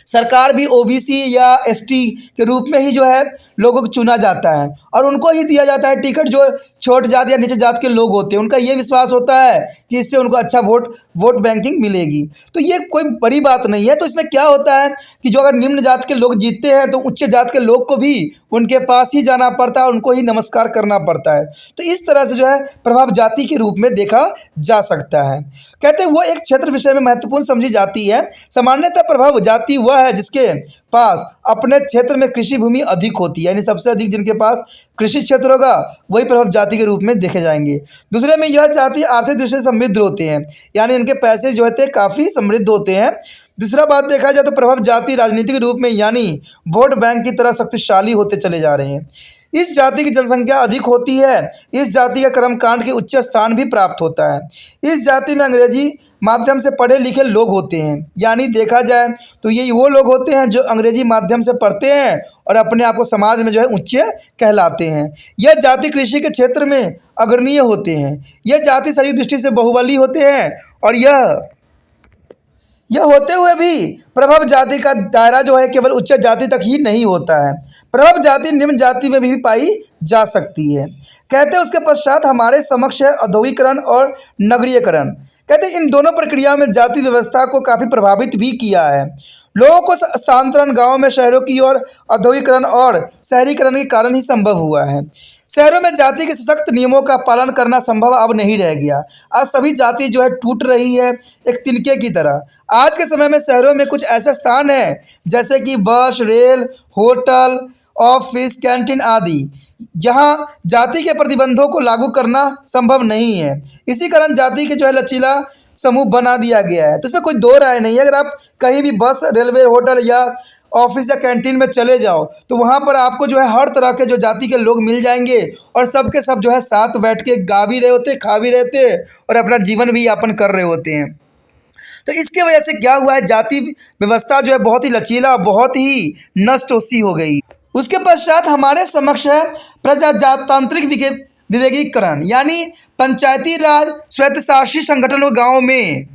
सरकार भी ओबीसी या एसटी के रूप में ही जो है लोगों को चुना जाता है और उनको ही दिया जाता है टिकट जो छोट जात या नीचे जात के लोग होते हैं। उनका ये विश्वास होता है कि इससे उनको अच्छा वोट बैंकिंग मिलेगी। तो ये कोई बड़ी बात नहीं है। तो इसमें क्या होता है कि जो अगर निम्न जात के लोग जीतते हैं तो उच्च जात के लोग को भी उनके पास ही जाना पड़ता है, उनको ही नमस्कार करना पड़ता है। तो इस तरह से जो है प्रभाव जाति के रूप में देखा जा सकता है। कहते हैं वो एक क्षेत्र विषय में महत्वपूर्ण समझी जाती है। सामान्यतः प्रभाव जाति वह है जिसके पास अपने क्षेत्र में कृषि भूमि अधिक होती है, यानी सबसे अधिक जिनके पास कृषि क्षेत्र होगा वही प्रभाव जाति के रूप में देखे जाएंगे। दूसरे में यह जाति आर्थिक दृष्टि से समृद्ध होते हैं, यानी इनके पैसे जो होते हैं काफ़ी समृद्ध होते हैं। दूसरा बात देखा जाए तो प्रभाव जाति राजनीतिक रूप में यानी वोट बैंक की तरह शक्तिशाली होते चले जा रहे हैं। इस जाति की जनसंख्या अधिक होती है। इस जाति का कर्मकांड के उच्च स्थान भी प्राप्त होता है। इस जाति में अंग्रेजी माध्यम से पढ़े लिखे लोग होते हैं, यानी देखा जाए तो ये वो लोग होते हैं जो अंग्रेजी माध्यम से पढ़ते हैं और अपने आप को समाज में जो है उच्च कहलाते हैं। यह जाति कृषि के क्षेत्र में अग्रणीय होते हैं। यह जाति शारीरिक दृष्टि से बाहुबली होते हैं और यह होते हुए भी प्रभव जाति का दायरा जो है केवल उच्च जाति तक ही नहीं होता है। प्रभव जाति निम्न जाति में भी पाई जा सकती है। कहते हैं उसके पश्चात हमारे समक्ष है औद्योगिकरण और नगरीयकरण। कहते हैं इन दोनों प्रक्रियाओं में जाति व्यवस्था को काफ़ी प्रभावित भी किया है। लोगों को स्थानांतरण गाँव में शहरों की ओर औद्योगिकरण और शहरीकरण के कारण ही संभव हुआ है। शहरों में जाति के सख्त नियमों का पालन करना संभव अब नहीं रह गया। आज सभी जाति जो है टूट रही है एक तिनके की तरह। आज के समय में शहरों में कुछ ऐसे स्थान हैं जैसे कि बस, रेल, होटल, ऑफिस, कैंटीन आदि, जहां जाति के प्रतिबंधों को लागू करना संभव नहीं है। इसी कारण जाति के जो है लचीला समूह बना दिया गया है। तो इसमें कोई दो राय नहीं है। अगर आप कहीं भी बस, रेलवे, होटल या ऑफिस या कैंटीन में चले जाओ तो वहाँ पर आपको जो है हर तरह के जो जाति के लोग मिल जाएंगे और सब के सब जो है साथ बैठ के गा भी रहे होते, खा भी रहते और अपना जीवन भी यापन कर रहे होते हैं। तो इसके वजह से क्या हुआ है, जाति व्यवस्था जो है बहुत ही लचीला, बहुत ही नष्ट सी हो गई। उसके पश्चात हमारे समक्ष है प्रजातांत्रिक विवेकीकरण, यानी पंचायती राज स्वायत्तशासी संगठनों गाँव में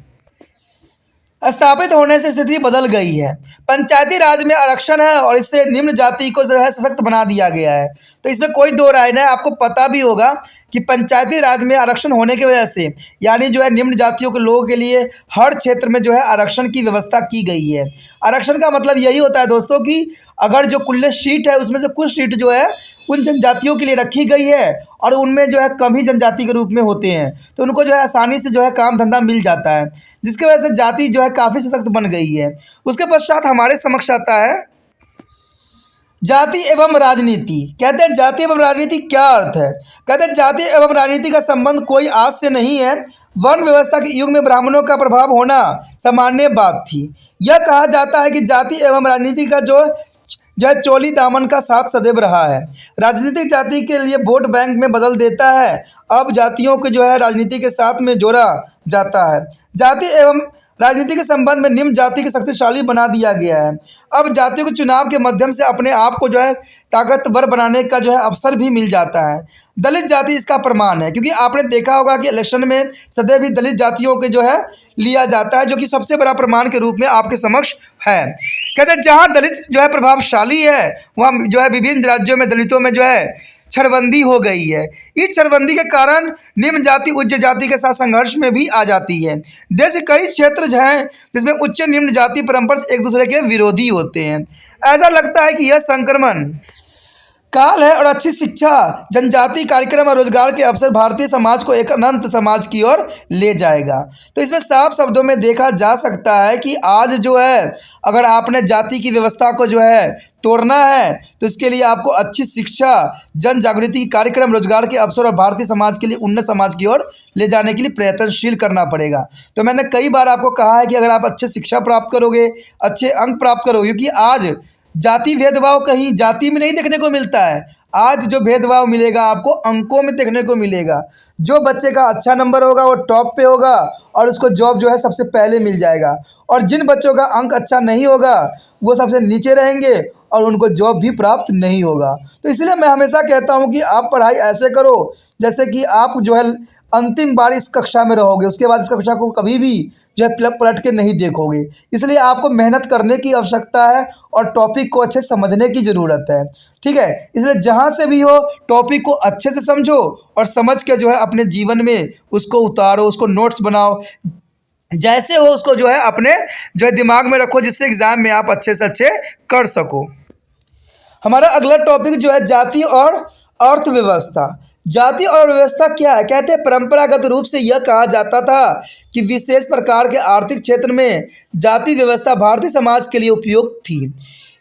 स्थापित होने से स्थिति बदल गई है। पंचायती राज में आरक्षण है और इससे निम्न जाति को जो है सशक्त बना दिया गया है। तो इसमें कोई दो राय नहीं। आपको पता भी होगा कि पंचायती राज में आरक्षण होने की वजह से यानी जो है निम्न जातियों के लोगों के लिए हर क्षेत्र में जो है आरक्षण की व्यवस्था की गई है। आरक्षण का मतलब यही होता है दोस्तों कि अगर जो कुल सीट है उसमें से कुछ सीट जो है उन जनजातियों के लिए रखी गई है और उनमें जो है कम ही जनजाति के रूप में होते हैं, तो उनको जो है आसानी से जो है काम धंधा मिल जाता है, जिसकी वजह से जाति जो है काफ़ी सशक्त बन गई है। उसके पश्चात हमारे समक्ष आता है जाति एवं राजनीति। कहते हैं जाति एवं राजनीति क्या अर्थ है? कहते हैं जाति एवं राजनीति का संबंध कोई आज से नहीं है। वर्ण व्यवस्था के युग में ब्राह्मणों का प्रभाव होना सामान्य बात थी। यह कहा जाता है कि जाति एवं राजनीति का जो है चोली दामन का साथ सदैव रहा है। राजनीतिक जाति के लिए वोट बैंक में बदल देता है। अब जातियों को जो है राजनीति के साथ में जोड़ा जाता है। जाति एवं राजनीति के संबंध में निम्न जाति के शक्तिशाली बना दिया गया है। अब जातियों को चुनाव के माध्यम से अपने आप को जो है ताकतवर बनाने का जो है अवसर भी मिल जाता है। दलित जाति इसका प्रमाण है, क्योंकि आपने देखा होगा कि इलेक्शन में सदैव ही दलित जातियों के जो है लिया जाता है, जो कि सबसे बड़ा प्रमाण के रूप में आपके समक्ष है। कहते हैं जहाँ दलित जो है प्रभावशाली है वहाँ जो है विभिन्न राज्यों में दलितों में जो है छड़बंदी हो गई है। इस छड़बंदी के कारण निम्न जाति उच्च जाति के साथ संघर्ष में भी आ जाती है। देश के कई क्षेत्र हैं जिसमें उच्च निम्न जाति परंपरा से एक दूसरे के विरोधी होते हैं। ऐसा लगता है कि यह संक्रमण काल है और अच्छी शिक्षा, जनजाति कार्यक्रम और रोजगार के अवसर भारतीय समाज को एक अनंत समाज की ओर ले जाएगा। तो इसमें साफ शब्दों में देखा जा सकता है कि आज जो है अगर आपने जाति की व्यवस्था को जो है तोड़ना है तो इसके लिए आपको अच्छी शिक्षा, जन जागृति कार्यक्रम, रोजगार के अवसर और भारतीय समाज के लिए उन्नत समाज की ओर ले जाने के लिए प्रयत्नशील करना पड़ेगा। तो मैंने कई बार आपको कहा है कि अगर आप अच्छे शिक्षा प्राप्त करोगे, अच्छे अंक प्राप्त करोगे, क्योंकि आज जाति भेदभाव कहीं जाति में नहीं देखने को मिलता है। आज जो भेदभाव मिलेगा आपको अंकों में देखने को मिलेगा। जो बच्चे का अच्छा नंबर होगा वो टॉप पे होगा और उसको जॉब जो है सबसे पहले मिल जाएगा, और जिन बच्चों का अंक अच्छा नहीं होगा वो सबसे नीचे रहेंगे और उनको जॉब भी प्राप्त नहीं होगा। तो इसलिए मैं हमेशा कहता हूँ कि आप पढ़ाई ऐसे करो जैसे कि आप जो है अंतिम बार इस कक्षा में रहोगे, उसके बाद इस कक्षा को कभी भी जो है पलट के नहीं देखोगे। इसलिए आपको मेहनत करने की आवश्यकता है और टॉपिक को अच्छे समझने की ज़रूरत है। ठीक है, इसलिए जहाँ से भी हो टॉपिक को अच्छे से समझो और समझ के जो है अपने जीवन में उसको उतारो, उसको नोट्स बनाओ, जैसे हो उसको जो है अपने जो है दिमाग में रखो, जिससे एग्ज़ाम में आप अच्छे से अच्छे कर सको। हमारा अगला टॉपिक जो है जाति और अर्थव्यवस्था। जाति और व्यवस्था क्या है? कहते हैं परंपरागत रूप से यह कहा जाता था कि विशेष प्रकार के आर्थिक क्षेत्र में जाति व्यवस्था भारतीय समाज के लिए उपयुक्त थी।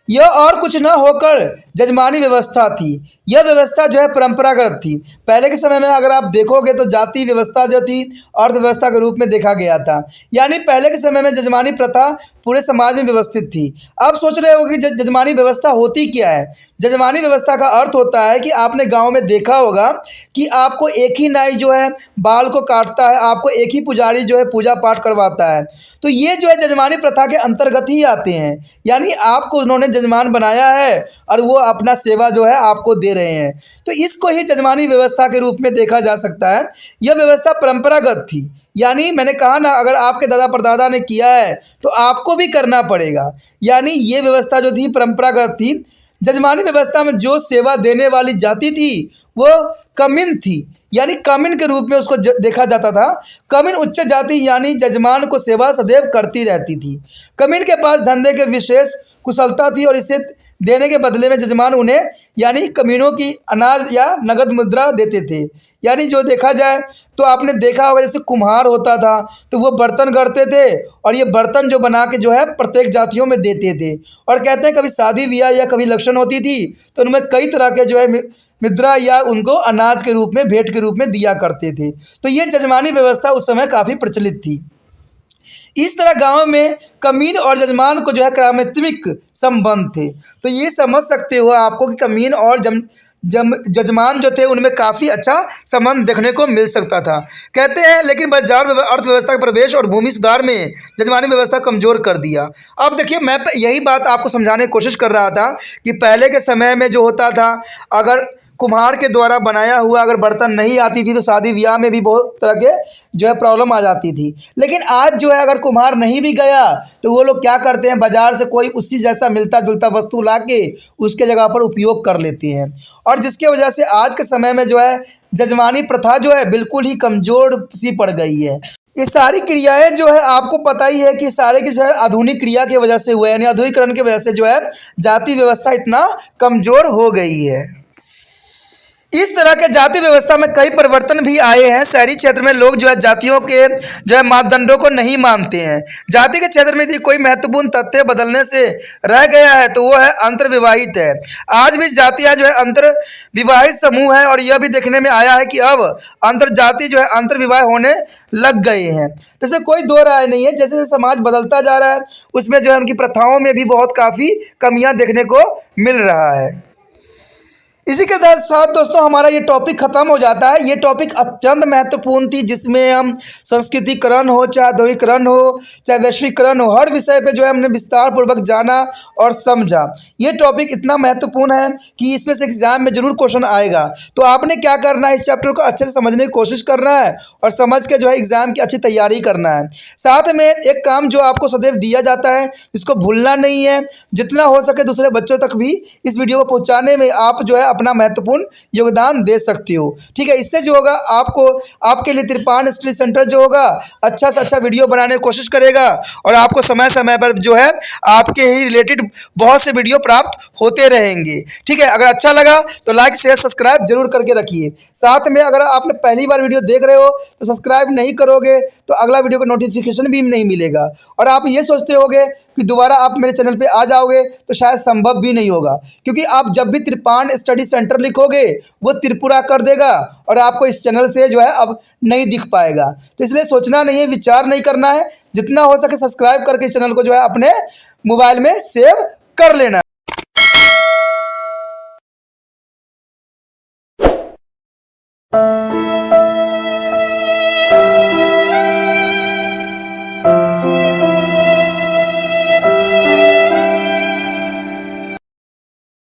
यह और कुछ न होकर जजमानी व्यवस्था थी। यह व्यवस्था जो है परंपरागत थी। पहले के समय में अगर आप देखोगे तो जाति व्यवस्था जो थी अर्थव्यवस्था के रूप में देखा गया था, यानी पहले के समय में जजमानी प्रथा पूरे समाज में व्यवस्थित थी। आप सोच रहे हो कि जजमानी व्यवस्था होती क्या है? जजमानी व्यवस्था का अर्थ होता है कि आपने गांव में देखा होगा कि आपको एक ही नाई जो है बाल को काटता है, आपको एक ही पुजारी जो है पूजा पाठ करवाता है। तो ये जो है जजमानी प्रथा के अंतर्गत ही आते हैं, यानी आपको उन्होंने जजमान बनाया है और वो अपना सेवा जो है आपको दे रहे हैं। तो इसको ही जजमानी व्यवस्था के रूप में देखा जा सकता है। यह व्यवस्था परंपरागत थी, यानी मैंने कहा ना, अगर आपके दादा परदादा ने किया है तो आपको भी करना पड़ेगा। यानी ये व्यवस्था जो थी परंपरागत थी। जजमानी व्यवस्था में जो सेवा देने वाली जाति थी वो कमिन थी, यानी कमिन के रूप में उसको देखा जाता था। कमिन उच्च जाति यानी जजमान को सेवा सदैव करती रहती थी। कमिन के पास धंधे के विशेष कुशलता थी और इसे देने के बदले में जजमान उन्हें यानी कमीनों की अनाज या नगद मुद्रा देते थे। यानी जो देखा जाए तो आपने देखा होगा जैसे कुम्हार होता था तो वो बर्तन गढ़ते थे और ये बर्तन जो बना के जो है प्रत्येक जातियों में देते थे। और कहते हैं कभी शादी ब्याह या कभी इलेक्शन होती थी तो उनमें कई तरह के जो है मुद्रा या उनको अनाज के रूप में भेंट के रूप में दिया करते थे। तो ये जजमानी व्यवस्था उस समय काफ़ी प्रचलित थी। इस तरह गांव में कमीन और जजमान को जो है क्रामत्मिक संबंध थे। तो ये समझ सकते हो आपको कि कमीन और जजमान जो थे उनमें काफ़ी अच्छा संबंध देखने को मिल सकता था। कहते हैं लेकिन बाजार अर्थव्यवस्था के प्रवेश और भूमि सुधार में जजमानी व्यवस्था कमज़ोर कर दिया। अब देखिए मैं यही बात आपको समझाने की कोशिश कर रहा था कि पहले के समय में जो होता था, अगर कुम्हार के द्वारा बनाया हुआ अगर बर्तन नहीं आती थी तो शादी ब्याह में भी बहुत तरह के जो है प्रॉब्लम आ जाती थी। लेकिन आज जो है अगर कुम्हार नहीं भी गया तो वो लोग क्या करते हैं, बाज़ार से कोई उसी जैसा मिलता जुलता वस्तु ला के उसके जगह पर उपयोग कर लेते हैं। और जिसके वजह से आज के समय में जो है जजमानी प्रथा जो है बिल्कुल ही कमज़ोर सी पड़ गई है। ये सारी क्रियाएं जो है आपको पता ही है कि सारे की जो है आधुनिक क्रिया की वजह से हुआ है, यानी आधुनिकीकरण की वजह से जो है जाति व्यवस्था इतना कमज़ोर हो गई है। इस तरह के जाति व्यवस्था में कई परिवर्तन भी आए हैं। शहरी क्षेत्र में लोग जो है जातियों के जो है मापदंडों को नहीं मानते हैं। जाति के क्षेत्र में यदि कोई महत्वपूर्ण तथ्य बदलने से रह गया है तो वो है अंतर्विवाहित है। आज भी जातियां जो है अंतर्विवाहित समूह है और यह भी देखने में आया है कि अब अंतर्जाति जो है अंतर्विवाह होने लग गए हैं। तो इसमें कोई दो राय नहीं है। जैसे जैसे समाज बदलता जा रहा है उसमें जो है उनकी प्रथाओं में भी बहुत काफ़ी कमियाँ देखने को मिल रहा है। इसी के साथ दोस्तों हमारा ये टॉपिक ख़त्म हो जाता है। ये टॉपिक अत्यंत महत्वपूर्ण थी जिसमें हम संस्कृतिकरण हो, चाहे आधुनिकीकरण हो, चाहे वैश्वीकरण हो, हर विषय पे जो है हमने विस्तार पूर्वक जाना और समझा। ये टॉपिक इतना महत्वपूर्ण है कि इसमें से एग्जाम में जरूर क्वेश्चन आएगा। तो आपने क्या करना है, इस चैप्टर को अच्छे से समझने की कोशिश करना है और समझ के जो है एग्जाम की अच्छी तैयारी करना है। साथ में एक काम जो आपको सदैव दिया जाता है इसको भूलना नहीं है। जितना हो सके दूसरे बच्चों तक भी इस वीडियो को पहुँचाने में आप जो है अपना महत्वपूर्ण योगदान दे सकते हो। ठीक है, इससे जो होगा आपको आपके लिए तिरपान स्टडी सेंटर जो होगा अच्छा से अच्छा वीडियो बनाने की कोशिश करेगा और आपको समय समय पर जो है आपके ही रिलेटेड बहुत से वीडियो प्राप्त होते रहेंगे। ठीक है, अगर अच्छा लगा तो लाइक शेयर सब्सक्राइब जरूर करके रखिए। साथ में अगर आपने पहली बार वीडियो देख रहे हो तो सब्सक्राइब नहीं करोगे तो अगला वीडियो का नोटिफिकेशन भी नहीं मिलेगा और आप ये सोचते होगे कि दोबारा आप मेरे चैनल पे आ जाओगे तो शायद संभव भी नहीं होगा, क्योंकि आप जब भी तिरपान स्टडी सेंटर लिखोगे वो त्रिपुरा कर देगा और आपको इस चैनल से जो है अब नहीं दिख पाएगा। तो इसलिए सोचना नहीं है, विचार नहीं करना है, जितना हो सके सब्सक्राइब करके चैनल को जो है अपने मोबाइल में सेव कर लेना।